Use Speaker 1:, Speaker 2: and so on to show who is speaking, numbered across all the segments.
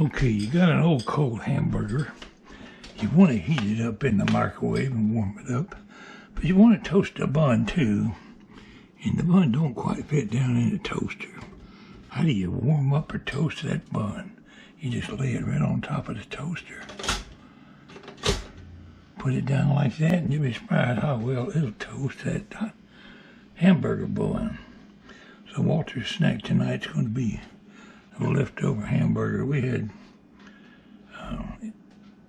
Speaker 1: Okay, you got an old cold hamburger. You want to heat it up in the microwave and warm it up, but you want to toast the bun too, and the bun don't quite fit down in the toaster. How do you warm up or toast that bun? You just lay it right on top of the toaster. Put it down like that and you'll be surprised how well it'll toast that hamburger bun. So Walter's snack tonight's going to be a leftover hamburger. We had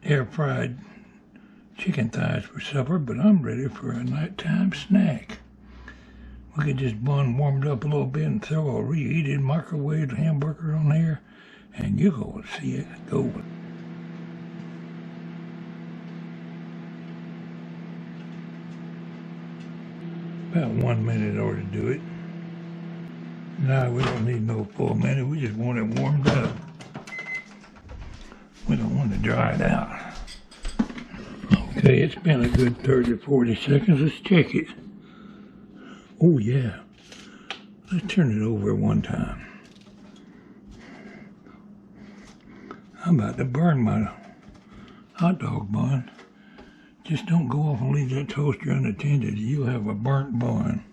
Speaker 1: air-fried chicken thighs for supper, but I'm ready for a nighttime snack. We could just bun warmed up a little bit and throw a reheated microwave hamburger on there, and you're going to see it go. About 1 minute ought to do it. No, we don't need no full minute. We just want it warmed up. We don't want to dry it out. Okay, it's been a good 30 or 40 seconds. Let's check it. Oh yeah. Let's turn it over one time. I'm about to burn my hot dog bun. Just don't go off and leave that toaster unattended. You'll have a burnt bun.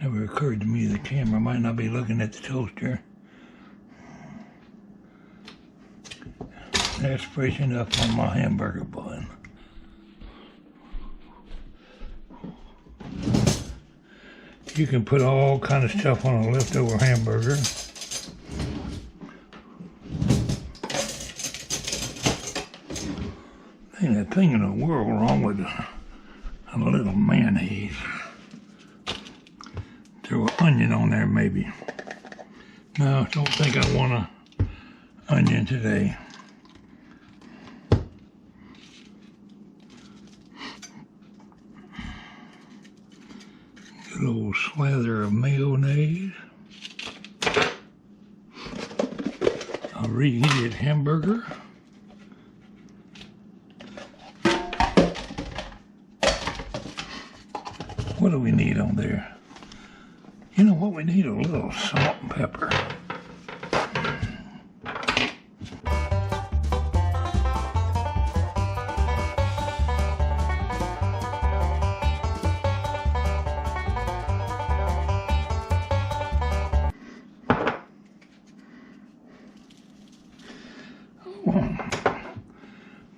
Speaker 1: Never occurred to me the camera might not be looking at the toaster. That's fresh enough on my hamburger bun. You can put all kind of stuff on a leftover hamburger. Ain't a thing in the world wrong with a little mayonnaise. Throw an onion on there maybe. No, don't think I want an onion today. A little slather of mayonnaise. A reheated hamburger. What do we need on there? You know what, we need a little salt and pepper.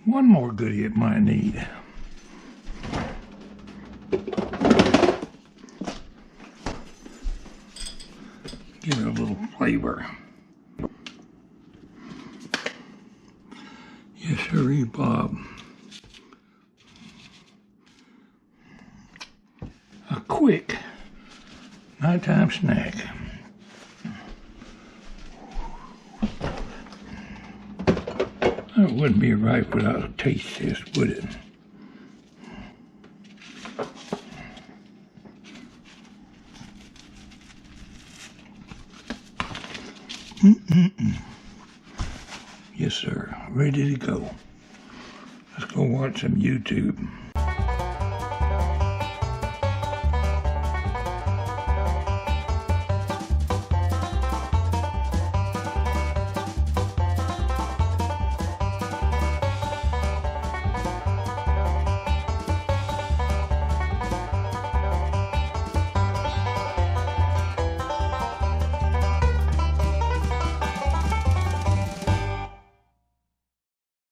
Speaker 1: One more goodie it might need. Give it a little flavor. Yes, sirree, Bob. A quick nighttime snack. It wouldn't be right without a taste test, would it? Yes, sir. Ready to go. Let's go watch some YouTube.